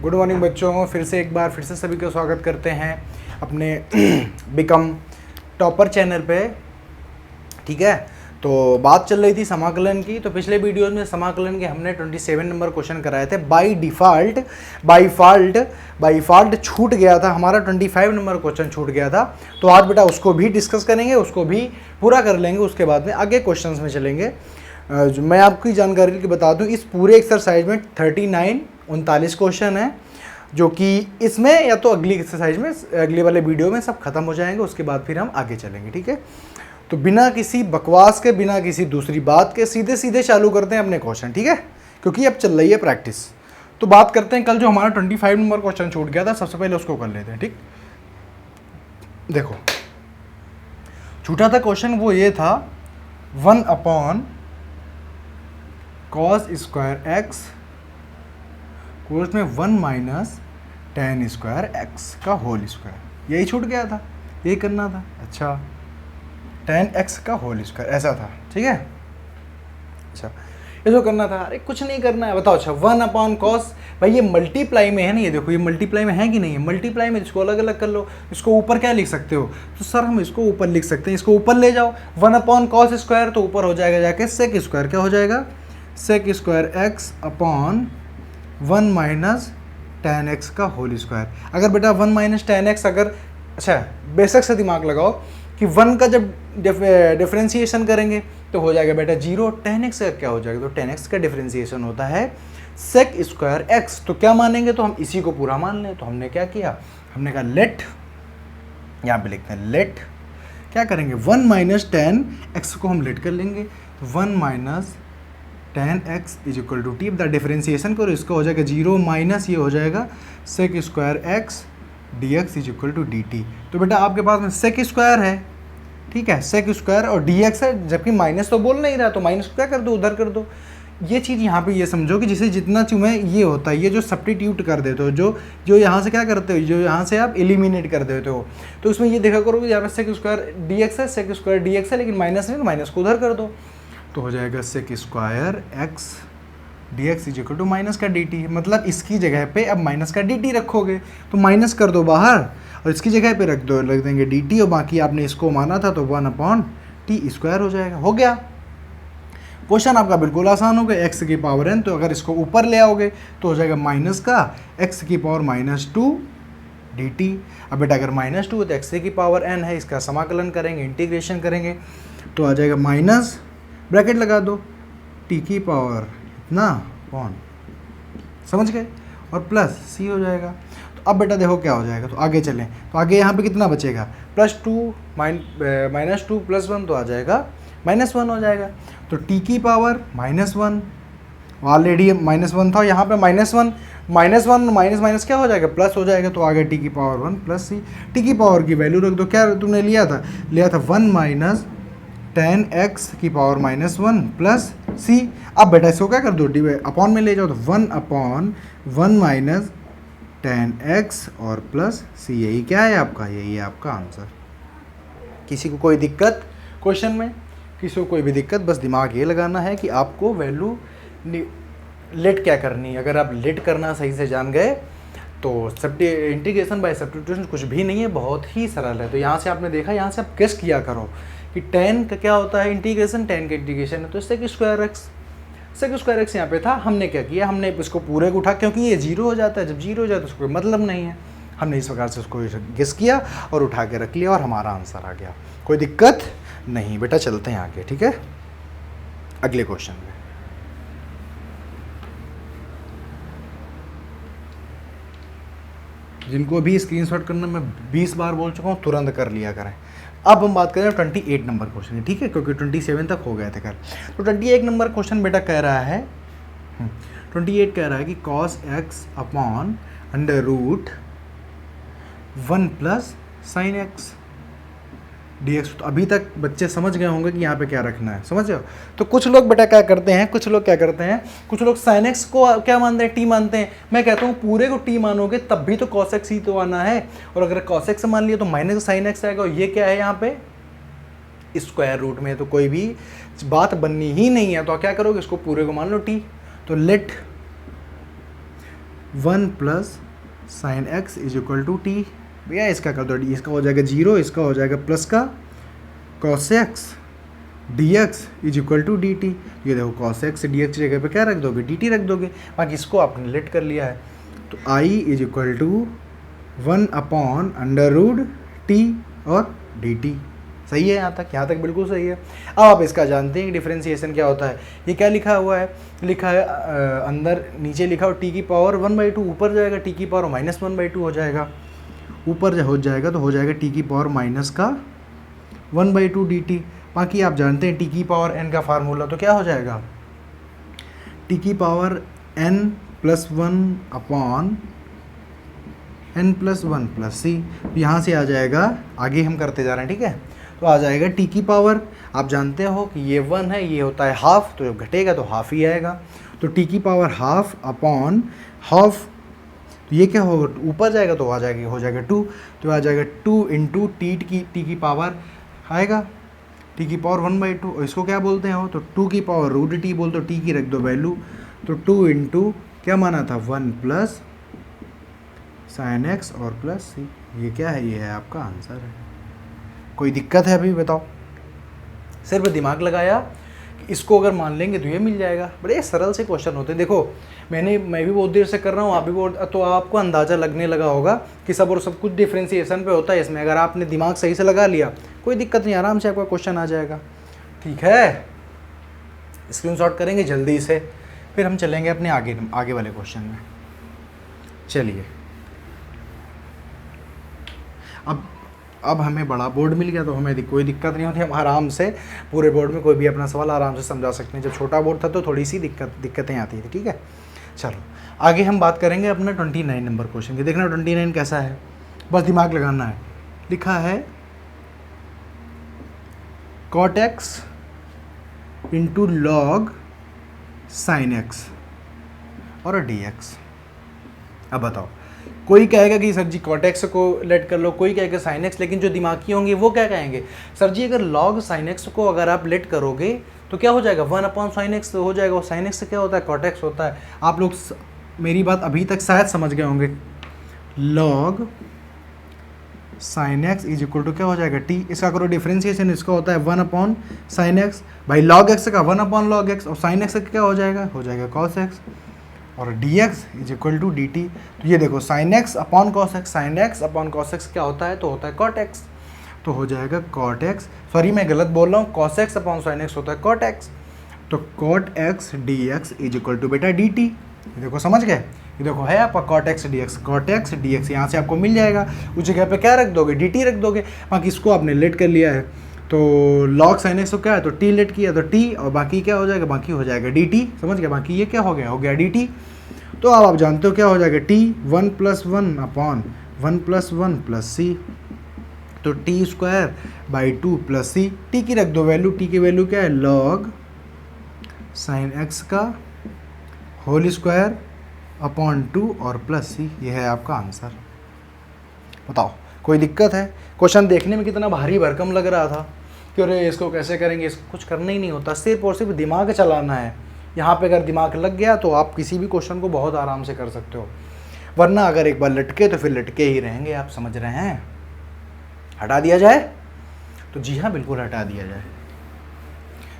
Good morning बच्चों, फिर से सभी का स्वागत करते हैं अपने बिकम टॉपर चैनल पे। ठीक है, तो बात चल रही थी समाकलन की। तो पिछले वीडियोस में समाकलन के हमने 27 नंबर क्वेश्चन कराए थे। बाय डिफ़ॉल्ट छूट गया था हमारा 25 नंबर क्वेश्चन छूट गया था। तो आज बेटा उसको भी डिस्कस करेंगे, उसको भी पूरा कर लेंगे, उसके बाद में आगे क्वेश्चंस में चलेंगे। मैं आपकी जानकारी की बता दूं, इस पूरे एक्सरसाइज में 39 क्वेश्चन हैं, जो कि इसमें या तो अगली एक्सरसाइज में, अगले वाले वीडियो में सब खत्म हो जाएंगे। उसके बाद फिर हम आगे चलेंगे। ठीक है, तो बिना किसी बकवास के, बिना किसी दूसरी बात के सीधे सीधे चालू करते हैं अपने क्वेश्चन। ठीक है, क्योंकि अब चल रही है प्रैक्टिस। तो बात करते हैं कल जो हमारा 25 नंबर क्वेश्चन छूट गया था, सबसे पहले उसको कर लेते हैं। ठीक, देखो छूटा था क्वेश्चन, वो ये था 1/cos स्क्वायर एक्स कोर्स में 1 - tan स्क्वायर एक्स का होल स्क्वायर। यही छूट गया था, यही करना था। अच्छा, tan x का होल स्क्वायर ऐसा था। ठीक है, अच्छा ये जो करना था, अरे कुछ नहीं करना है, बताओ। अच्छा 1/cos, भाई ये मल्टीप्लाई में है ना, ये देखो ये मल्टीप्लाई में है कि नहीं है। मल्टीप्लाई में इसको अलग अलग कर लो, इसको ऊपर क्या लिख सकते हो, तो सर हम इसको ऊपर लिख सकते हैं, इसको ऊपर ले जाओ। 1/cos स्क्वायर तो ऊपर हो जाएगा जाके sec स्क्वायर, क्या हो जाएगा, sec square x upon 1 - tan x का होल स्क्वायर। अगर बेटा 1 - tan x, अगर अच्छा बेशक से दिमाग लगाओ कि 1 का जब डिफरेंशिएशन करेंगे तो हो जाएगा बेटा 0। tan x का क्या हो जाएगा, तो tan x का डिफरेंशिएशन होता है sec स्क्वायर x। तो क्या मानेंगे, तो हम इसी को पूरा मान लें। तो हमने क्या किया, हमने कहा लेट, यहाँ पे लिखते हैं लेट, क्या करेंगे 1 - tan x को हम लेट कर लेंगे। तो 1 - tan x is equal to t. The differentiation करो, इसका हो जाएगा 0 माइनस ये हो जाएगा sec square x dx is equal to dt। तो बेटा आपके पास में sec स्क्वायर है, ठीक है, sec स्क्वायर और dx है, जबकि माइनस तो बोल नहीं रहा, तो माइनस क्या कर दो, उधर कर दो। ये चीज़ यहाँ पे ये समझो कि जिसे जितना चुमे ये होता है, ये जो सब्स्टिट्यूट कर देते हो, जो यहाँ से क्या करते हो, जो यहाँ से आप एलिमिनेट कर देते हो, तो उसमें ये देखा करो कि यहाँ पे sec स्क्वायर dx है, sec स्क्वायर dx है, लेकिन माइनस नहीं, तो माइनस को उधर कर दो। तो हो जाएगा sec square x dx is equal to minus का dt। मतलब इसकी जगह पे अब माइनस का dt रखोगे, तो माइनस कर दो बाहर और इसकी जगह पे रख देंगे dt, और बाकी आपने इसको माना था तो 1/t स्क्वायर हो जाएगा। हो गया, क्वेश्चन आपका बिल्कुल आसान हो गया। x की पावर n, तो अगर इसको ऊपर ले आओगे तो हो जाएगा माइनस का x की पावर -2 dt। अब बेटा अगर -2 है तो x की पावर n है, इसका समाकलन करेंगे, इंटीग्रेशन करेंगे, तो आ जाएगा माइनस, ब्रैकेट लगा दो, t की पावर इतना कौन, समझ गए, और प्लस c हो जाएगा। तो अब बेटा देखो क्या हो जाएगा, तो आगे चलें, तो आगे यहाँ पे कितना बचेगा, +2 -2 + 1, तो आ जाएगा -1 हो जाएगा। तो t की पावर -1, ऑलरेडी -1 था, यहाँ पे -1 माइनस क्या हो जाएगा, प्लस हो जाएगा। तो आगे t की पावर 1 + c। t की पावर की वैल्यू रख दो, क्या तुमने लिया था 1 - tan x की पावर -1 + c। अब बेटा इसको क्या कर दो, अपॉन में ले जाओ, तो 1/1 - tan x और प्लस c। यही क्या है आपका, यही है आपका आंसर। किसी को कोई दिक्कत क्वेश्चन में, किसी को कोई भी दिक्कत, बस दिमाग ये लगाना है कि आपको वैल्यू लेट क्या करनी है। अगर आप लेट करना सही से जान गए तो इंटीग्रेशन बाय सब्स्टिट्यूशन कुछ भी नहीं है, बहुत ही सरल है। तो यहाँ से आपने देखा, यहाँ से आप गेस किया करो कि tan का क्या होता है इंटीग्रेशन, tan का इंटीग्रेशन है तो sec स्क्वायर x यहाँ पे था। हमने क्या किया, हमने इसको पूरे को उठा, क्योंकि ये 0 हो जाता है, जब 0 हो जाता है तो उसको कोई मतलब नहीं है, हमने इस प्रकार से उसको गेस किया और उठा के रख लिया और हमारा आंसर आ गया। कोई दिक्कत नहीं बेटा, चलते हैं आगे। ठीक है, अगले क्वेश्चन में। जिनको भी स्क्रीनशॉट करना मैं 20 बार बोल चुका हूँ, तुरंत कर लिया करें। अब हम बात करें 28 नंबर क्वेश्चन, ठीक है, क्योंकि 27 तक हो गए थे कल। तो 28 नंबर क्वेश्चन बेटा कह रहा है, 28 कह रहा है कि cos x upon √1 + sin x dx। तो अभी तक बच्चे समझ गए होंगे कि यहाँ पे क्या रखना है, समझ रहे हो। तो कुछ लोग बेटा क्या करते हैं, कुछ लोग sin x को क्या मानते हैं, t मानते हैं। मैं कहता हूँ पूरे को t मानोगे तब भी तो cos x ही तो आना है, और अगर cos x मान लिया तो माइनस sin x आएगा। और ये क्या है यहाँ पे स्क्वायर रूट में, तो कोई भी बात बननी ही नहीं है। तो क्या करोगे, इसको पूरे को मान लो t। तो let 1 plus sine x is equal to t. भैया इसका कर दो, इसका हो जाएगा 0, इसका हो जाएगा प्लस का cos x d x is equal to d t. ये देखो कॉस एक्स डी एक्स जगह पे क्या रख दोगे, डी टी रख दोगे। बाकी इसको आपने लेट कर लिया है, तो I is equal to 1 upon under root T और डी टी। सही है यहाँ तक बिल्कुल सही है। अब आप इसका जानते हैं कि डिफरेंशिएशन क्या होता है। ये क्या लिखा हुआ है, लिखा है अंदर नीचे लिखा हो टी की पावर 1/2, ऊपर जाएगा टी की पावर -1/2 हो जाएगा, ऊपर हो जाएगा तो हो जाएगा टी की पावर माइनस का 1/2 डी टी। बाकी आप जानते हैं टी की पावर n का फार्मूला, तो क्या हो जाएगा टी की power n+1 upon n+1 plus सी। यहाँ से आ जाएगा, आगे हम करते जा रहे हैं, ठीक है। तो आ जाएगा टी की पावर, आप जानते हो कि ये 1 है, ये होता है हाफ, तो जब घटेगा तो हाफ ही आएगा। तो टी की पावर हाफ अपॉन हाफ, तो ये क्या होगा, ऊपर जाएगा तो आ जाएगा, हो जाएगा 2, तो आ जाएगा 2 इंटू टी की पावर आएगा टी की पावर 1/2। और इसको क्या बोलते हैं हो, तो 2 की पावर रूट टी बोलते हो, टी की रख दो वैल्यू, तो 2 इंटू क्या माना था 1 प्लस साइन एक्स और प्लस सी। ये क्या है, ये है आपका आंसर है। कोई दिक्कत है अभी बताओ, सिर्फ दिमाग लगाया, इसको अगर मान लेंगे तो ये मिल जाएगा। बड़े सरल से क्वेश्चन होते हैं। देखो मैं भी बहुत देर से कर रहा हूँ, आप भी तो आपको अंदाज़ा लगने लगा होगा कि सब और सब कुछ डिफ्रेंशिएशन पे होता है इसमें। अगर आपने दिमाग सही से लगा लिया कोई दिक्कत नहीं, आराम से आपका क्वेश्चन आ जाएगा, ठीक है। स्क्रीनशॉट करेंगे जल्दी से, फिर हम चलेंगे अपने आगे वाले क्वेश्चन में। चलिए अब हमें बड़ा बोर्ड मिल गया तो हमें कोई दिक्कत नहीं होती, हम आराम से पूरे बोर्ड में कोई भी अपना सवाल आराम से समझा सकते हैं। जब छोटा बोर्ड था तो थोड़ी सी दिक्कतें आती थी, ठीक है। चलो आगे हम बात करेंगे अपना 29 नंबर क्वेश्चन की। देखना 29 कैसा है, बस दिमाग लगाना है। लिखा है cot x into log sine x और dx। अब बताओ, कोई कहेगा कि सर जी cot x को लेट कर लो, कोई कहेगा sin x, लेकिन जो दिमागी होंगे वो क्या कहेंगे, सर जी अगर log sin x को अगर आप लेट करोगे तो क्या हो जाएगा 1/sin x हो जाएगा, और sin x से क्या होता है cot x होता है। आप लोग मेरी बात अभी तक शायद समझ गए होंगे। log sin x is equal to क्या हो जाएगा t, इसका करो डिफरेंशिएशन, इसका होता है 1/sin x। भाई log x का 1/log x, और sin x का क्या हो जाएगा cos x, और dx is equal to dt। तो ये देखो sin x upon cos x, sin x upon cos x क्या होता है, तो होता है cot x, तो हो जाएगा cot x। सॉरी मैं गलत बोल रहा हूँ, cos x upon sin x होता है cot x, तो cot x dx is equal to बेटा dt। ये देखो समझ गए, ये देखो है आपका cot x dx यहाँ से आपको मिल जाएगा। उस जगह पे क्या रख दोगे, dt रख दोगे। बाकी इसको आपने लेट कर लिया है, तो log sin x को क्या है, तो t लेट किया तो t, और बाकी क्या हो जाएगा, बाकी हो जाएगा dt। समझ गए, बाकी ये क्या हो गया dt। तो अब आप जानते हो क्या हो जाएगा t 1+1 अपॉन 1+1 प्लस सी, तो t² 2 प्लस सी। t की रख दो वैल्यू, t की वैल्यू क्या है log sin x का होल स्क्वायर अपॉन 2 और प्लस सी। ये है आपका आंसर। बताओ कोई दिक्कत है। क्वेश्चन देखने में कितना भारी भरकम लग रहा था कि अरे इसको कैसे करेंगे, इसको कुछ करना ही नहीं होता, सिर्फ और सिर्फ दिमाग चलाना है। यहाँ पे अगर दिमाग लग गया तो आप किसी भी क्वेश्चन को बहुत आराम से कर सकते हो, वरना अगर एक बार लटके तो फिर लटके ही रहेंगे। आप समझ रहे हैं, हटा दिया जाए तो जी हाँ बिल्कुल हटा दिया जाए,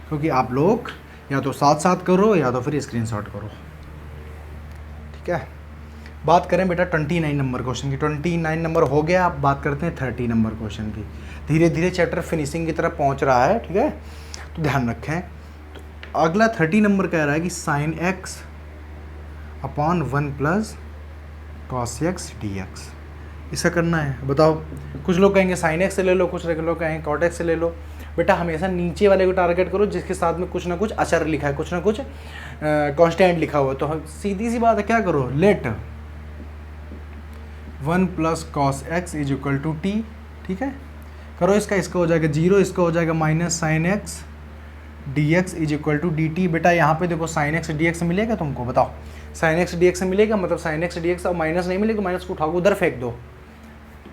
क्योंकि आप लोग या तो साथ साथ करो या तो फिर स्क्रीनशॉट करो, ठीक है। बात करें बेटा 29 नंबर क्वेश्चन की। 29 नंबर हो गया, अब बात करते हैं 30 नंबर क्वेश्चन की। धीरे धीरे चैप्टर फिनिशिंग की तरफ पहुंच रहा है, ठीक है, तो ध्यान रखें। तो अगला 30 नंबर कह रहा है कि sine x upon 1 plus cos x d x, इसका करना है। बताओ, कुछ लोग कहेंगे साइन एक्स से ले लो, कुछ लोग कहेंगे कॉट एक्स से ले लो। बेटा हमेशा नीचे वाले को टारगेट करो जिसके साथ में कुछ ना कुछ अचर लिखा है, कुछ ना कुछ कांस्टेंट लिखा हुआ है। तो सीधी सी बात है, क्या करो, let 1 plus cos x is equal to t, ठीक है। करो इसका हो जाएगा 0, इसका हो जाएगा minus sine x d x is equal to d t. बेटा यहाँ पे देखो साइन एक्स डी एक्स मिलेगा तुमको, बताओ साइन एक्स डी एक्स मिलेगा, मतलब साइन एक्स डी एक्स, और माइनस नहीं मिलेगा, माइनस को उठाओ उधर फेंक दो।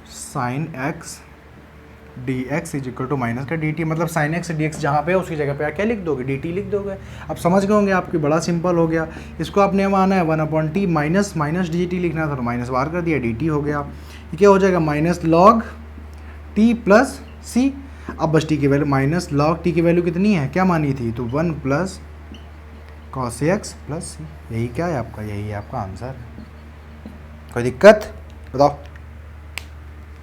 Sine x d x is equal to minus का डी टी, मतलब साइन एक्स डी एक्स जहाँ पे है उसकी जगह पे क्या लिख दोगे, डी टी लिख दोगे। अब समझ गए होंगे, आपकी बड़ा सिंपल हो गया। इसको आपने माना है 1/t minus minus D T लिखना था तो माइनस बाहर कर दिया, डी टी हो गया। ये क्या हो जाएगा, माइनस लॉग टी प्लस सी। अब बस टी की वैल्यू, माइनस लॉग टी की वैल्यू कितनी है, क्या मानी थी, तो 1 प्लस कॉस एक्स प्लस सी। यही क्या है आपका, यही है आपका आंसर। कोई दिक्कत बताओ।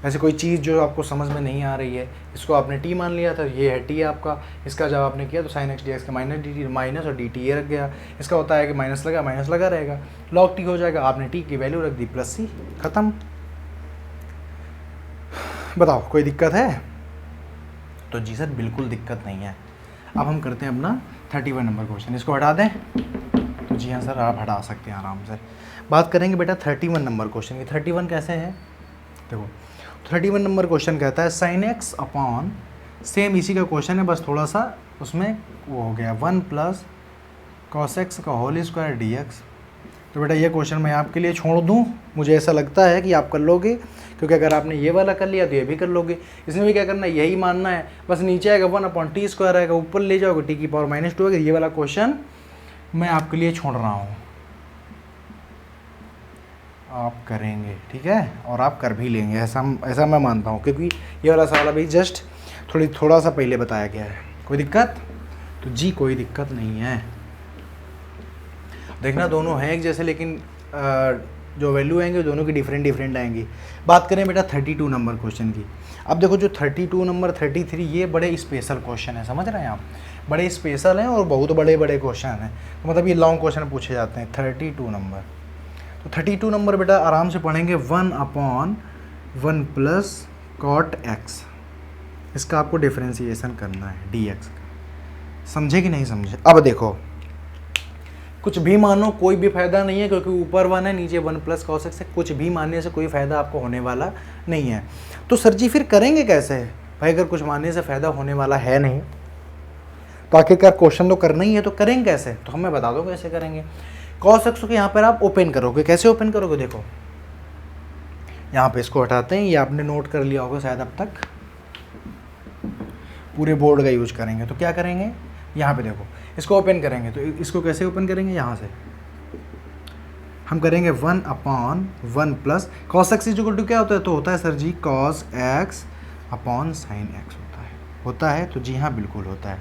ऐसे कोई चीज़ जो आपको समझ में नहीं आ रही है, इसको आपने टी मान लिया था, ये है टी आपका, इसका जब आपने किया तो साइन एक्स डी एक्स का माइनस डी टी, माइनस और डी टी ये रख गया। इसका होता है कि माइनस लगा रहेगा, लॉग टी हो जाएगा, आपने टी की वैल्यू रख दी प्लस सी, खत्म। बताओ कोई दिक्कत है, तो जी सर बिल्कुल दिक्कत नहीं है। अब हम करते हैं अपना 31 नंबर क्वेश्चन, इसको हटा दें, तो जी हाँ सर आप हटा सकते हैं आराम से। बात करेंगे बेटा 31 नंबर क्वेश्चन की। 31 कैसे है, देखो 31 नंबर क्वेश्चन कहता है साइन एक्स अपॉन, सेम इसी का क्वेश्चन है, बस थोड़ा सा उसमें वो हो गया 1 प्लस कॉस एक्स का होल स्क्वायर डी एक्स। तो बेटा ये क्वेश्चन मैं आपके लिए छोड़ दूँ, मुझे ऐसा लगता है कि आप कर लोगे, क्योंकि अगर आपने ये वाला कर लिया तो ये भी कर लोगे। इसमें भी क्या करना है, यही मानना है, बस नीचे आएगा 1/t² आएगा, ऊपर ले जाओगे t की पावर -2 आएगा। ये वाला क्वेश्चन मैं आपके लिए छोड़ रहा हूँ, आप करेंगे, ठीक है, और आप कर भी लेंगे, ऐसा मैं मानता हूँ, क्योंकि ये वाला सवाल अभी जस्ट थोड़ा सा पहले बताया गया है। कोई दिक्कत, तो जी कोई दिक्कत नहीं है। देखना दोनों हैं एक जैसे, लेकिन जो वैल्यू आएंगे दोनों की डिफरेंट आएंगी। बात करें बेटा 32 नंबर क्वेश्चन की। अब देखो जो 32 नंबर 33 ये बड़े स्पेशल क्वेश्चन है, समझ रहे हैं आप, बड़े स्पेशल हैं और बहुत बड़े क्वेश्चन हैं, तो मतलब ये लॉन्ग क्वेश्चन पूछे जाते हैं। 32 नंबर, तो 32 नंबर बेटा आराम से पढ़ेंगे, 1/1 प्लस कॉट एक्स, इसका आपको डिफ्रेंसिएशन करना है डी एक्स का। समझे कि नहीं समझे। अब देखो कुछ भी मानो कोई भी फ़ायदा नहीं है, क्योंकि ऊपर 1 है नीचे 1 प्लस कॉस एक्स है, कुछ भी मानने से कोई फ़ायदा आपको होने वाला नहीं है। तो सर जी फिर करेंगे कैसे भाई, अगर कुछ मानने से फ़ायदा होने वाला है नहीं तो आखिरकार क्वेश्चन तो करना ही है, तो करेंगे कैसे, तो हमें बता दो कैसे करेंगे। कॉस एक्स को यहाँ पर आप ओपन करोगे, कैसे ओपन करोगे, देखो यहाँ पे इसको हटाते हैं, ये आपने नोट कर लिया होगा शायद अब तक, पूरे बोर्ड का यूज करेंगे। तो क्या करेंगे, यहाँ पे देखो इसको ओपन करेंगे, तो इसको कैसे ओपन करेंगे, यहाँ से हम करेंगे 1/1 plus cos x equal to क्या होता है, तो होता है sir ji cos x upon sine x होता है। तो जी हाँ बिल्कुल होता है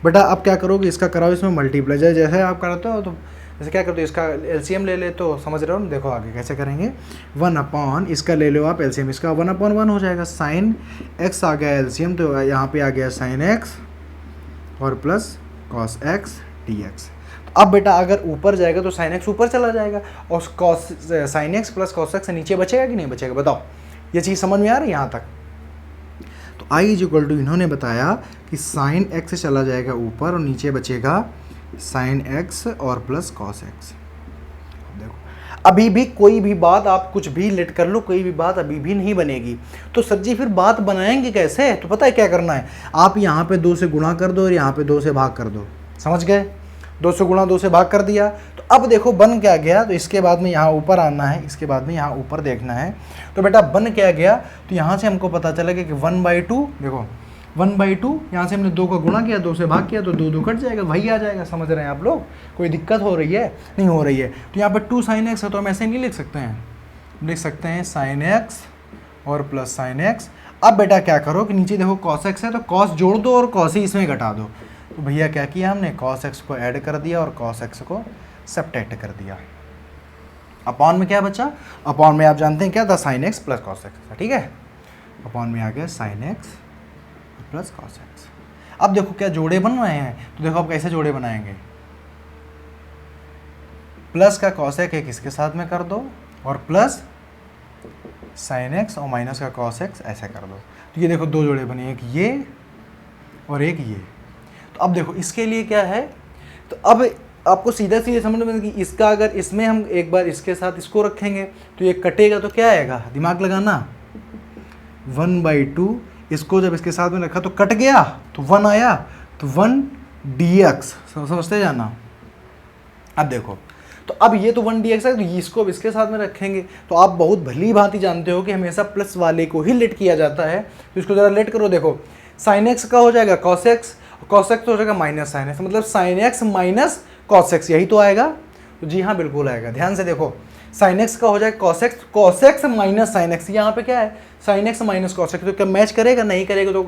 बेटा। अब क्या करोगे, इसका कराओ इसमें मल्टीप्लाई, जैसे आप कराते हो, तो जैसे क्या करते हो, इसका एलसीएम ले ले, तो समझ रहे हो ना, देखो आगे कैसे करेंगे, 1/, इसका ले लो आप एलसीएम, इसका 1/1 हो जाएगा, साइन एक्स आ गया एलसीएम, तो यहाँ पे आ गया साइन एक्स और plus cos x d x. तो अब बेटा अगर ऊपर जाएगा तो साइन एक्स ऊपर चला जाएगा, और cos sine x plus cos x नीचे बचेगा कि नहीं बचेगा, बताओ। ये चीज़ समझ में आ रही है यहाँ तक। तो आई इज इक्वल टू, इन्होंने बताया कि साइन एक्स चला जाएगा ऊपर और नीचे बचेगा साइन एक्स और प्लस कॉस एक्स। देखो अभी भी कोई भी बात आप कुछ भी लेट कर लो, कोई भी बात अभी भी नहीं बनेगी। तो सर जी फिर बात बनाएंगे कैसे, तो पता है क्या करना है, आप यहाँ पे 2 से गुणा कर दो और यहाँ पे 2 से भाग कर दो, समझ गए। 2 से गुणा 2 से भाग कर दिया, तो अब देखो बन क्या गया, तो इसके बाद में यहाँ ऊपर आना है, इसके बाद में यहाँ ऊपर देखना है। तो बेटा बन क्या गया, तो यहाँ से हमको पता चलेगा कि 1/2, देखो 1/2, यहाँ से हमने 2 का गुणा किया, 2 से भाग किया, तो 2 कट जाएगा, वही आ जाएगा। समझ रहे हैं आप लोग, कोई दिक्कत हो रही है, नहीं हो रही है। तो यहाँ पर 2 साइन एक्स है, तो हम ऐसे नहीं लिख सकते हैं, लिख सकते हैं साइन एक्स और प्लस साइन एक्स। अब बेटा क्या करो कि नीचे देखो कॉस एक्स है, तो कॉस जोड़ दो और कॉस ही इसमें घटा दो। तो भैया क्या किया हमने, कॉस एक्स को ऐड कर दिया और कॉस एक्स को सब्ट्रैक्ट कर दिया। अपॉन में क्या बचा, अपॉन में आप जानते हैं क्या था, sign x plus cos x, ठीक है। अपॉन में आ गया sign x plus cos x. अब देखो क्या जोड़े बन रहे हैं, तो देखो आप कैसे जोड़े बनाएंगे, प्लस का कॉस एक्स इसके साथ में कर दो और प्लस साइन एक्स और माइनस का कॉस एक्स ऐसे कर दो। तो ये देखो 2 जोड़े बने, एक ये और एक ये। तो अब देखो इसके लिए क्या है, तो अब आपको सीधा समझ में कि इसका अगर इसमें हम एक बार इसके साथ इसको रखेंगे तो ये कटेगा, तो क्या आएगा, दिमाग लगाना, 1/2, इसको जब इसके साथ में रखा तो कट गया, तो 1 आया, तो 1 dx, समझते जाना। अब देखो तो अब ये तो 1dx है, तो इसको अब इसके साथ में रखेंगे। तो आप बहुत भली भांति जानते हो कि हमेशा प्लस वाले को ही लेट किया जाता है। तो इसको ज़रा लेट करो, देखो साइन एक्स का हो जाएगा कॉस एक्स, कॉस एक्स तो हो जाएगा माइनस साइन एक्स, मतलब sine x minus cos x, यही तो आएगा। तो जी हाँ बिल्कुल आएगा। ध्यान से देखो, साइन एक्स का हो जाएगा cos x minus sine x, यहाँ पे क्या है sine x minus cos x, तो क्या मैच करेगा? नहीं करेगा। तो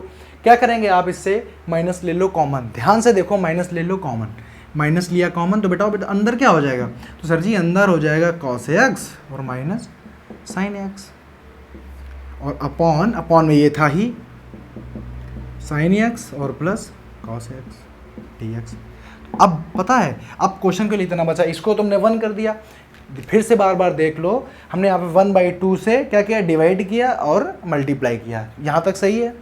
क्या करेंगे आप, इससे माइनस ले लो कॉमन। ध्यान से देखो, माइनस ले लो कॉमन, माइनस लिया कॉमन, तो बेटा अंदर क्या हो जाएगा? तो सर जी अंदर हो जाएगा कॉस एक्स और माइनस साइन एक्स, और अपॉन में ये था ही साइन एक्स और plus cos x d x. अब पता है, अब क्वेश्चन के लिए इतना बचा, इसको तुमने 1 कर दिया। फिर से बार बार देख लो, हमने यहाँ पे 1/2 से क्या किया, डिवाइड किया और मल्टीप्लाई किया। यहाँ तक सही है।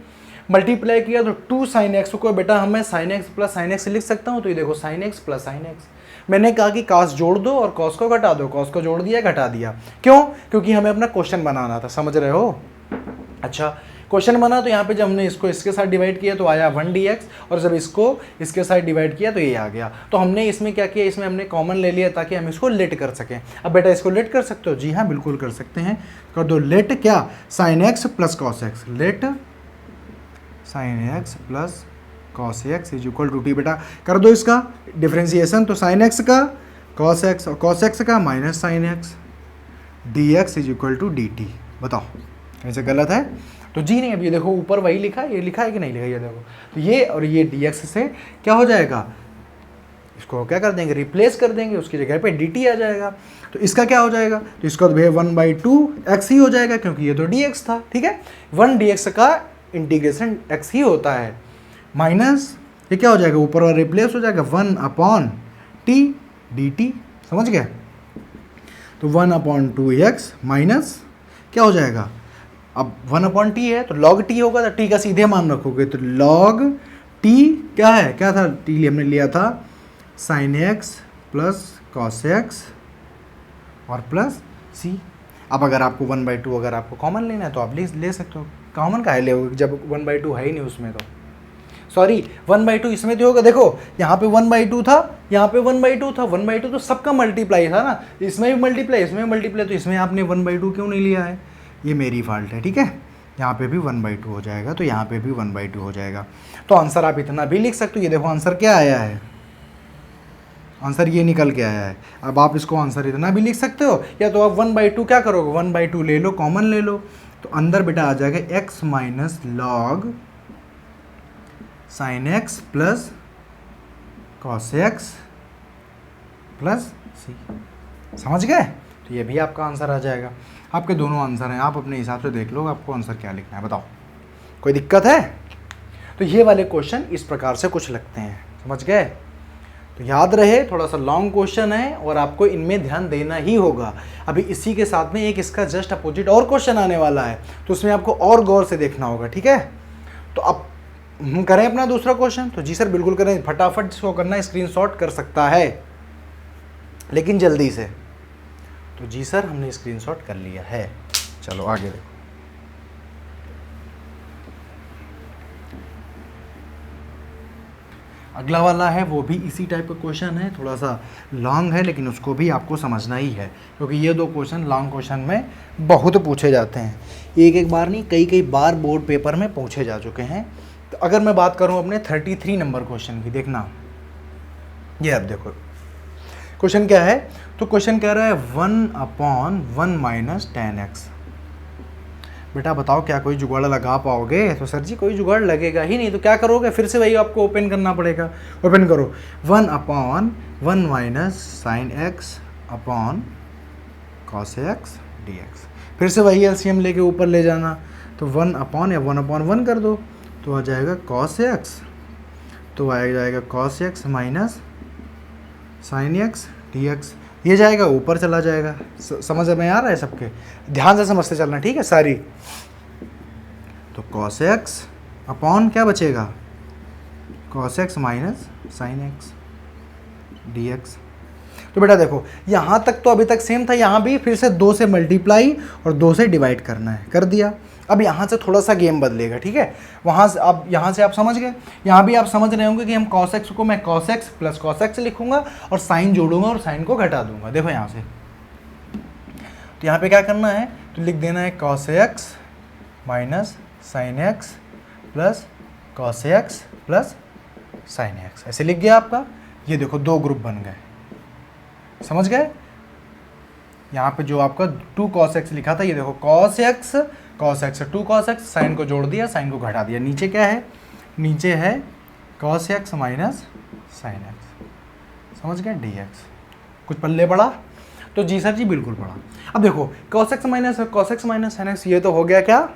मल्टीप्लाई किया तो 2 साइन एक्स को बेटा हमें sign x plus sine x लिख सकता हूँ। तो ये देखो sign x plus sine x, मैंने कहा कि कॉस जोड़ दो और कॉस को घटा दो, कॉस को जोड़ दिया घटा दिया। क्यों? क्योंकि हमें अपना क्वेश्चन बनाना था, समझ रहे हो? अच्छा, क्वेश्चन बना तो यहाँ पे जब हमने इसको इसके साथ डिवाइड किया तो आया 1dx, और जब इसको इसके साथ डिवाइड किया तो ये आ गया। तो हमने इसमें क्या किया, इसमें हमने कॉमन ले लिया ताकि हम इसको लेट कर सकें। अब बेटा इसको लेट कर सकते हो? जी हाँ बिल्कुल कर सकते हैं। कर दो लेट क्या, sine x plus cos x, let sine x plus cos x is equal to t. बेटा कर दो इसका डिफ्रेंसिएशन, तो साइन एक्स का कॉस एक्स और कॉस एक्स का minus sine x d x is equal to d t. बताओ ऐसे गलत है? तो जी नहीं, अब ये देखो ऊपर वही लिखा है, ये लिखा है कि नहीं लिखा, ये देखो। तो ये और ये डी एक्स से क्या हो जाएगा, इसको क्या कर देंगे, रिप्लेस कर देंगे, उसकी जगह पे डी टी आ जाएगा। तो इसका क्या हो जाएगा, तो इसका तो भैया 1/2 एक्स ही हो जाएगा, क्योंकि ये तो डी एक्स था। ठीक है, 1dx का इंटीग्रेशन x ही होता है, माइनस ये क्या हो जाएगा, ऊपर वाला रिप्लेस हो जाएगा 1/t dt। समझ गए? तो 1/2x माइनस क्या हो जाएगा, अब 1/t है तो log t होगा, तो t का सीधे मान रखोगे तो log t क्या है, क्या था t हमने लिया था sin x plus cos x और प्लस c। अब अगर आपको 1/2 अगर आपको कॉमन लेना है तो आप ले सकते हो। कॉमन का है ले, जब 1/2 है ही नहीं उसमें, तो सॉरी 1/2 इसमें तो होगा। देखो यहाँ पे 1/2 था, यहाँ पे 1/2 था, 1/2 तो सबका मल्टीप्लाई था ना, इसमें भी मल्टीप्लाई इसमें मल्टीप्लाई, तो इसमें आपने 1/2 क्यों नहीं लिया है, ये मेरी फॉल्ट है। ठीक है, यहाँ पे भी 1/2 हो जाएगा, तो यहाँ पे भी 1/2 हो जाएगा। तो आंसर आप इतना भी लिख सकते हो। ये देखो आंसर क्या आया है, आंसर ये निकल के आया है। अब आप इसको आंसर इतना भी लिख सकते हो, या तो आप 1/2 क्या करोगे, 1/2 ले लो, कॉमन ले लो, तो अंदर बेटा आ जाएगा x minus log sine x plus cos x plus C. समझ गए? तो ये भी आपका आंसर आ जाएगा। आपके दोनों आंसर हैं, आप अपने हिसाब से देख लो आपको आंसर क्या लिखना है। बताओ कोई दिक्कत है? तो ये वाले क्वेश्चन इस प्रकार से कुछ लगते हैं, समझ गए? तो याद रहे, थोड़ा सा लॉन्ग क्वेश्चन है और आपको इनमें ध्यान देना ही होगा। अभी इसी के साथ में एक इसका जस्ट अपोजिट और क्वेश्चन आने वाला है, तो उसमें आपको और गौर से देखना होगा। ठीक है, तो अब हम करें अपना दूसरा क्वेश्चन। तो जी सर बिल्कुल करें, फटाफट जिसको करना है स्क्रीनशॉट कर सकता है, लेकिन जल्दी से। तो जी सर हमने स्क्रीनशॉट कर लिया है, चलो आगे देखो। अगला वाला है वो भी इसी टाइप का क्वेश्चन है, थोड़ा सा लॉन्ग है, लेकिन उसको भी आपको समझना ही है, क्योंकि ये दो क्वेश्चन लॉन्ग क्वेश्चन में बहुत पूछे जाते हैं। एक बार नहीं, कई बार बोर्ड पेपर में पूछे जा चुके हैं। तो अगर मैं बात करूं अपने 33 नंबर क्वेश्चन की, देखना ये अब देखो क्वेश्चन क्या है। तो क्वेश्चन कह रहा है 1/1 माइनस 10x। बेटा बताओ क्या कोई जुगाड़ लगा पाओगे? तो सर जी कोई जुगाड़ लगेगा ही नहीं, तो क्या करोगे, फिर से वही आपको ओपन करना पड़ेगा। ओपन करो, 1/1 minus sine x upon cos x d x, फिर से वही एलसीएम लेके ऊपर ले जाना। तो 1/1 या 1/1 कर दो, तो आ जाएगा कॉस एक्स, तो आ जाएगा cos x minus sine x d x, ये जाएगा ऊपर चला जाएगा। समझ में आ रहा है सबके? ध्यान से समझते चलना, ठीक है सारी। तो कॉस एक्स अपॉन क्या बचेगा, cos x minus sine x d x. तो बेटा देखो यहाँ तक तो अभी तक सेम था, यहाँ भी फिर से 2 से मल्टीप्लाई और 2 से डिवाइड करना है, कर दिया। अब यहाँ से थोड़ा सा गेम बदलेगा, ठीक है। वहाँ से अब यहाँ से आप समझ गए, यहाँ भी आप समझ रहे होंगे कि हम cos x को मैं cos x plus cos x लिखूंगा और साइन जोड़ूंगा और साइन को घटा दूंगा। देखो यहाँ से, तो यहाँ पे क्या करना है, तो लिख देना है cos x minus sine x plus cos x plus sine x, ऐसे लिख गया आपका। ये देखो 2 ग्रुप बन गए, समझ गए। यहाँ पे जो आपका 2 cos x लिखा था, ये देखो cos x 2 cos x, sign को जोड़ दिया, साइन को घटा दिया। नीचे क्या है, नीचे है cos x minus sine x, समझ गए, dx। कुछ पल्ले पड़ा? तो जी सर जी बिल्कुल पड़ा। अब देखो cos x minus sine x, ये तो हो गया क्या,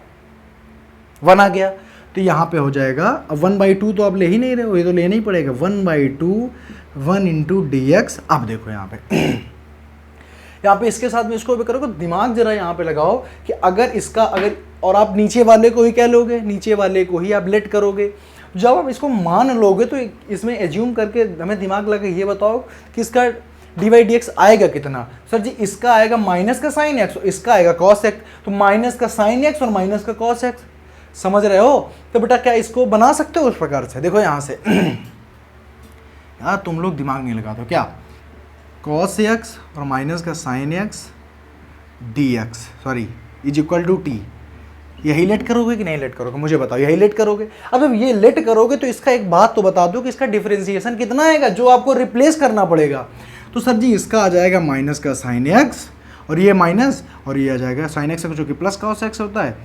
1 आ गया। तो यहाँ पे हो जाएगा, अब 1/2 तो आप ले ही नहीं रहे हो, ये तो लेना ही पड़ेगा, 1/2 1 इंटू dx। अब देखो यहाँ पे इसके साथ में इसको भी करोगे, दिमाग जरा यहाँ पे लगाओ कि अगर इसका और आप नीचे वाले को ही क्या लोगे, नीचे वाले को ही आप लेट करोगे। जब आप इसको मान लोगे तो इसमें एज्यूम करके हमें दिमाग लगा ये बताओ कि इसका dy/dx आएगा कितना। सर जी इसका आएगा माइनस का साइन x, इसका आएगा cos x, तो माइनस का साइन x और माइनस का cos x, समझ रहे हो। तो बेटा क्या इसको बना सकते हो उस प्रकार से, देखो यहाँ से यार तुम लोग दिमाग नहीं लगाते हो क्या, cos x और माइनस का sine x dx sorry is equal to t। यही लेट करोगे कि नहीं लेट करोगे, मुझे बताओ, यही लेट करोगे। अब जब ये लेट करोगे तो इसका एक बात तो बता दो कि इसका डिफरेंशिएशन कितना आएगा जो आपको रिप्लेस करना पड़ेगा। तो सर जी इसका आ जाएगा माइनस का साइन x और ये माइनस, और ये आ जाएगा साइन x जो कि प्लस cos x होता है,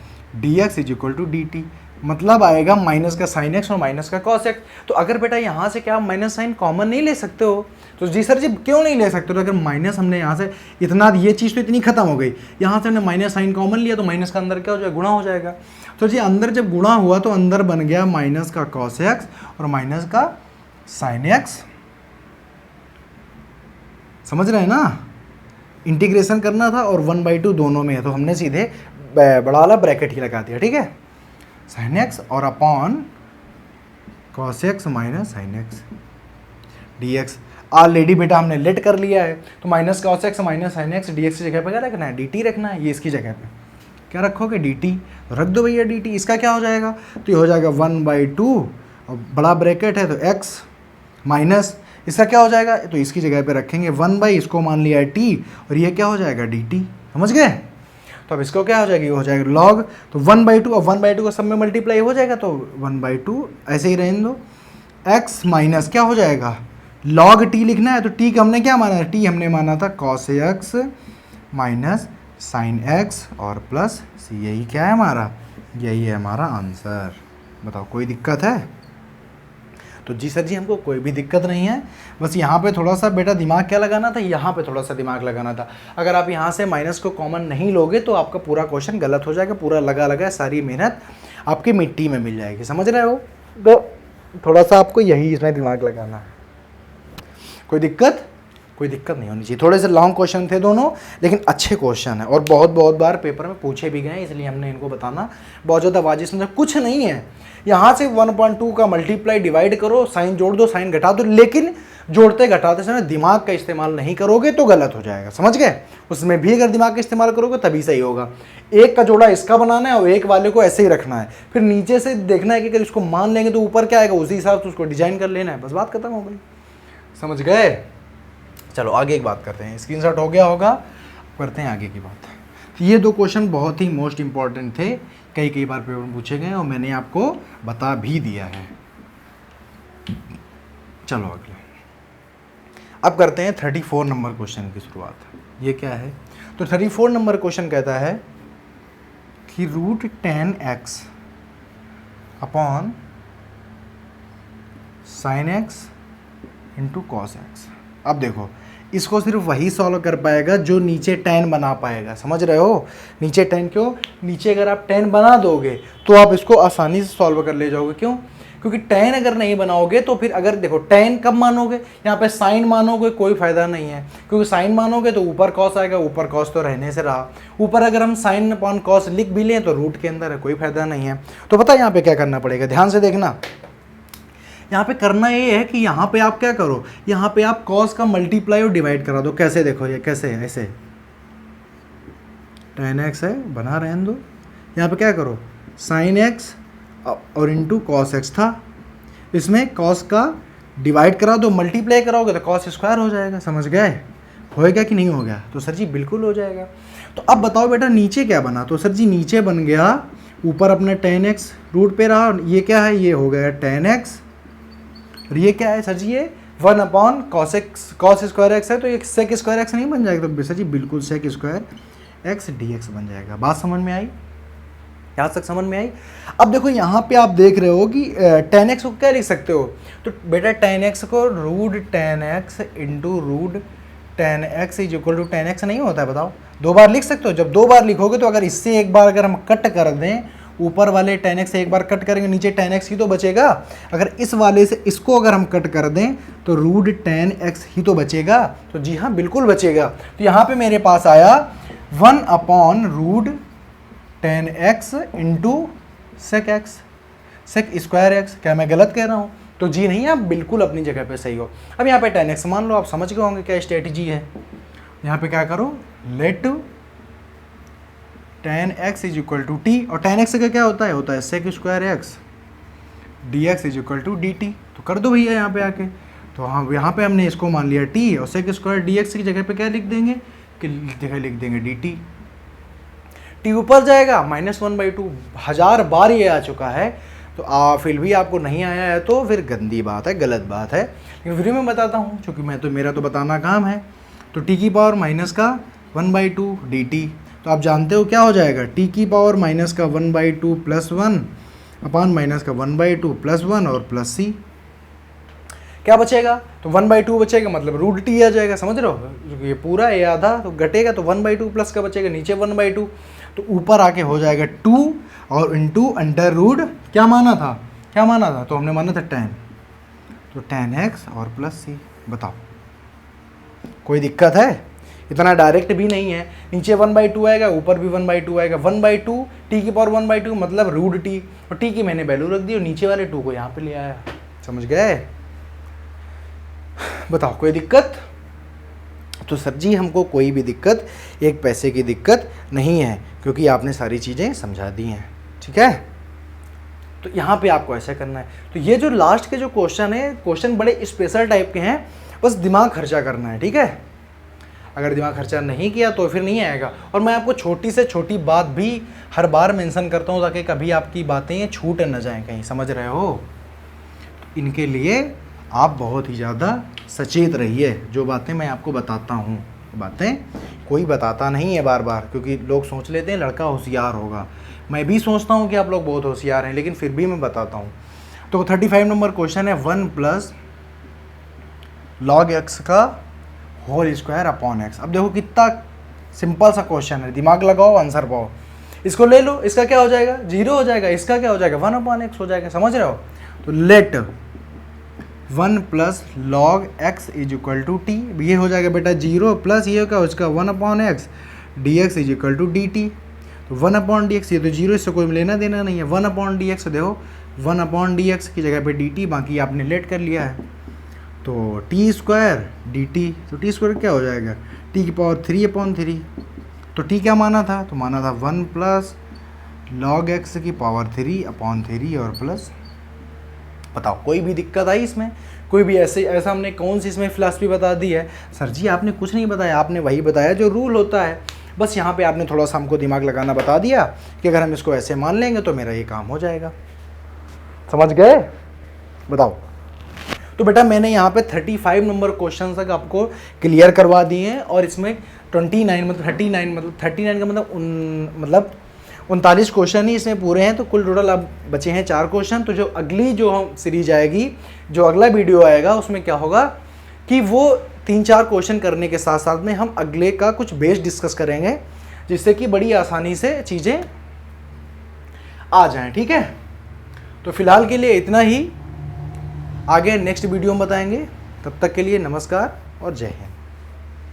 dx is equal to dt। मतलब आएगा माइनस का साइन x और माइनस का cos x। तो अगर बेटा यहाँ से क्या माइनस साइन कॉमन नहीं ले सकते हो, तो जी सर जी क्यों नहीं ले सकते हो। तो अगर माइनस हमने यहाँ से इतना, ये चीज़ तो इतनी खत्म हो गई, यहाँ से हमने माइनस साइन कॉमन लिया तो माइनस का अंदर क्या हो जाएगा, गुणा हो जाएगा। तो जी अंदर जब गुणा हुआ तो अंदर बन गया माइनस का cos x और माइनस का साइन x, समझ रहे हैं ना। इंटीग्रेशन करना था और 1/2 दोनों में है, तो हमने सीधे बड़ा वाला ब्रैकेट ही लगा दिया, ठीक है। साइन x और upon cos x minus sine x dx। Already बेटा हमने लेट कर लिया है, तो minus cos x minus sine x dx की जगह पे क्या रखना है, dt रखना है। ये इसकी जगह पे क्या रखोगे, dt, रख दो भैया dt। इसका क्या हो जाएगा, तो ये हो जाएगा 1/2 और बड़ा ब्रैकेट है तो x माइनस इसका क्या हो जाएगा, तो इसकी जगह पे रखेंगे 1/, इसको मान लिया है t और ये क्या हो जाएगा dt, समझ गए। तो अब इसको क्या हो जाएगा, ये हो जाएगा log, तो 1/2 और 1/2 का सब में मल्टीप्लाई हो जाएगा, तो 1/2 ऐसे ही रहने दो। x माइनस क्या हो जाएगा, log t लिखना है, तो t का हमने क्या माना है, t हमने माना था cos x minus sine x और प्लस c। यही क्या है हमारा, यही है हमारा आंसर। बताओ कोई दिक्कत है। तो जी सर जी हमको कोई भी दिक्कत नहीं है, बस यहाँ पे थोड़ा सा बेटा दिमाग क्या लगाना था, यहाँ पे थोड़ा सा दिमाग लगाना था। अगर आप यहाँ से माइनस को कॉमन नहीं लोगे तो आपका पूरा क्वेश्चन गलत हो जाएगा, पूरा लगा सारी मेहनत आपकी मिट्टी में मिल जाएगी, समझ रहे हो। तो थोड़ा सा आपको यही इसमें दिमाग लगाना है। कोई दिक्कत नहीं होनी चाहिए। थोड़े से लॉन्ग क्वेश्चन थे दोनों, लेकिन अच्छे क्वेश्चन है और बहुत बार पेपर में पूछे भी गए, इसलिए हमने इनको बताना बहुत ज़्यादा वाजिब समझा। कुछ नहीं है, यहाँ से 1/2 का मल्टीप्लाई डिवाइड करो, साइन जोड़ दो, साइन घटा दो, लेकिन जोड़ते घटाते समय दिमाग का इस्तेमाल नहीं करोगे तो गलत हो जाएगा, समझ गए। उसमें भी अगर दिमाग का इस्तेमाल करोगे तभी सही होगा। एक का जोड़ा इसका बनाना है और एक वाले को ऐसे ही रखना है, फिर नीचे से देखना है कि अगर इसको मान लेंगे तो ऊपर क्या आएगा, उसी हिसाब से उसको डिजाइन कर लेना है, बस बात खत्म हो गई, समझ गए। चलो आगे की बात करते हैं, स्क्रीनशॉट हो गया होगा, करते हैं आगे की बात। तो ये 2 क्वेश्चन बहुत ही मोस्ट इंपॉर्टेंट थे, कई बार पेपर में पूछे गए और मैंने आपको बता भी दिया है। चलो अगले, अब करते हैं 34 नंबर क्वेश्चन की शुरुआत। ये क्या है, तो 34 नंबर क्वेश्चन कहता है कि √10x upon sine x into cos x। अब देखो इसको सिर्फ वही सॉल्व कर पाएगा जो नीचे 10 बना पाएगा, समझ रहे हो। नीचे 10 क्यों, नीचे अगर आप 10 बना दोगे तो आप इसको आसानी से सॉल्व कर ले जाओगे। क्यों, क्योंकि 10 अगर नहीं बनाओगे तो फिर अगर देखो 10 कब मानोगे, यहाँ पे साइन मानोगे कोई फायदा नहीं है, क्योंकि साइन मानोगे तो ऊपर कॉस आएगा, ऊपर कॉस तो रहने से रहा, ऊपर अगर हम साइन अपॉन कॉस लिख भी लें तो रूट के अंदर है, कोई फायदा नहीं है। तो पता है यहाँ पे क्या करना पड़ेगा, ध्यान से देखना। यहाँ पे करना ये है कि यहाँ पे आप क्या करो, यहाँ पे आप कॉस का मल्टीप्लाई और डिवाइड करा दो। कैसे देखो, ये कैसे है, ऐसे tan x है, बना रहने दो। यहाँ पे क्या करो, sin x और इंटू कॉस एक्स था, इसमें कॉस का डिवाइड करा दो, मल्टीप्लाई कराओगे तो कॉस स्क्वायर हो जाएगा। समझ गए, होएगा कि नहीं हो गया? तो सर जी बिल्कुल हो जाएगा। तो अब बताओ बेटा नीचे क्या बना? तो सर जी नीचे बन गया, ऊपर अपने tan x रूट पे रहा, ये क्या है, ये हो गया tan x, और ये क्या है सर जी, ये 1 upon cos x, cos square x है, तो ये सेक स्क्वायर एक्स नहीं बन जाएगा? तो सर जी बिल्कुल sec square x d x बन जाएगा। बात समझ में आई? यहाँ तक समझ में आई? अब देखो यहाँ पे आप देख रहे हो कि tan x को क्या लिख सकते हो? तो बेटा tan x को root tan x into root tan x is equal to tan x नहीं होता है, बताओ? 2 बार लिख सकते हो। जब 2 बार लिखोगे तो अगर इससे एक बार अगर हम कट कर दें, ऊपर वाले tan x से एक बार कट करेंगे, नीचे tan x ही तो बचेगा। अगर इस वाले से इसको अगर हम कट कर दें तो रूट tan x ही तो बचेगा। तो जी हाँ बिल्कुल बचेगा। तो यहाँ पे मेरे पास आया 1 upon root tan x into sec x, sec square x. क्या मैं गलत कह रहा हूँ? तो जी नहीं, आप बिल्कुल अपनी जगह पे सही हो। अब यहाँ पे tan x मान लो, आप समझ गए होंगे क्या स्ट्रेटजी है। यहाँ पे क्या करो, let tan x is equal to t, और tan x का क्या होता है? होता है sec square x d x is equal to d t. तो कर दो भैया यहाँ पे आके। तो हाँ, यहाँ पे हमने इसको मान लिया t, और सेक स्क्वायर डी एक्स की जगह पे क्या लिख देंगे, कि जगह लिख देंगे डी टी। टी ऊपर जाएगा, -1/2। 1000 बार ये आ चुका है, तो फिर भी आपको नहीं आया है तो फिर गंदी बात है, गलत बात है। लेकिन फिर मैं बताता हूँ, क्योंकि मेरा तो बताना काम है। तो टी की पावर माइनस का 1/2 डी टी, तो आप जानते हो क्या हो जाएगा, टी की पावर माइनस का 1/2 प्लस 1 अपॉन माइनस का 1/2 प्लस 1 और प्लस सी। क्या बचेगा? तो 1/2 बचेगा, मतलब रूट टी आ जाएगा। समझ रहे हो, ये पूरा ये आधा तो घटेगा, तो 1/2 प्लस का बचेगा, नीचे 1/2, तो ऊपर आके हो जाएगा 2 और इंटू अंडर रूट क्या माना था, क्या माना था? तो हमने माना था tan, तो tan x और प्लस सी। बताओ कोई दिक्कत है? इतना डायरेक्ट भी नहीं है, नीचे 1/2 आएगा, ऊपर भी 1/2 आएगा। 1/2 टी की पावर 1/2 मतलब रूट टी, और टी की मैंने वैल्यू रख दी और नीचे वाले 2 को यहाँ पे ले आया। समझ गए? बताओ कोई दिक्कत? तो सर जी हमको कोई भी दिक्कत, एक पैसे की दिक्कत नहीं है, क्योंकि आपने सारी चीज़ें समझा दी हैं। ठीक है, तो यहाँ पे आपको ऐसा करना है। तो ये जो लास्ट के जो क्वेश्चन है, क्वेश्चन बड़े स्पेशल टाइप के हैं, बस दिमाग खर्चा करना है। ठीक है, अगर दिमाग खर्चा नहीं किया तो फिर नहीं आएगा। और मैं आपको छोटी से छोटी बात भी हर बार मेंशन करता हूँ, ताकि कभी आपकी बातें छूट न जाएं कहीं। समझ रहे हो? इनके लिए आप बहुत ही ज़्यादा सचेत रहिए। जो बातें मैं आपको बताता हूँ, बातें कोई बताता नहीं है बार बार, क्योंकि लोग सोच लेते हैं लड़का होशियार होगा। मैं भी सोचता हूँ कि आप लोग बहुत होशियार हैं, लेकिन फिर भी मैं बताता हूँ। तो 35 नंबर क्वेश्चन है, 1 प्लस लॉग एक्स का होल स्क्वायर अपॉन एक्स। अब देखो कितना सिंपल सा क्वेश्चन है, दिमाग लगाओ, आंसर पाओ। इसको ले लो, इसका क्या हो जाएगा, 0 हो जाएगा, इसका क्या हो जाएगा, 1 अपॉन एक्स हो जाएगा। समझ रहे हो? तो let 1 plus log x is equal to t, ये हो जाएगा बेटा 0 प्लस ये क्या उसका 1 upon x d x is equal to d t. तो 1 अपॉन डी एक्स, ये तो 0, इससे कोई लेना देना नहीं है। 1 अपॉन डी एक्स देखो, 1 अपॉन डी एक्स की जगह पे डी टी, बाकी आपने लेट कर लिया है। तो टी स्क्वायर डी टी, तो टी स्क्वायर क्या हो जाएगा, टी की पावर 3/3। तो टी क्या माना था? तो माना था 1 प्लस लॉग एक्स की पावर 3/3 और प्लस। बताओ कोई भी दिक्कत आई इसमें? कोई भी ऐसा हमने कौन सी इसमें फिलॉसफी बता दी है? सर जी आपने कुछ नहीं बताया, आपने वही बताया जो रूल होता है। बस यहाँ पे आपने थोड़ा सा हमको दिमाग लगाना बता दिया कि अगर हम इसको ऐसे मान लेंगे तो मेरा ये काम हो जाएगा। समझ गए? बताओ। तो बेटा मैंने यहाँ पे 35 नंबर क्वेश्चन तक आपको क्लियर करवा दिए हैं, और इसमें 39 मतलब 39 का मतलब 39 क्वेश्चन ही इसमें पूरे हैं। तो कुल टोटल अब बचे हैं 4 क्वेश्चन। तो जो अगली जो हम सीरीज आएगी, जो अगला वीडियो आएगा, उसमें क्या होगा कि वो 3-4 क्वेश्चन करने के साथ साथ में हम अगले का कुछ बेस डिस्कस करेंगे, जिससे कि बड़ी आसानी से चीज़ें आ जाएं। ठीक है, तो फिलहाल के लिए इतना ही, आगे नेक्स्ट वीडियो में बताएंगे। तब तक के लिए नमस्कार और जय हिंद।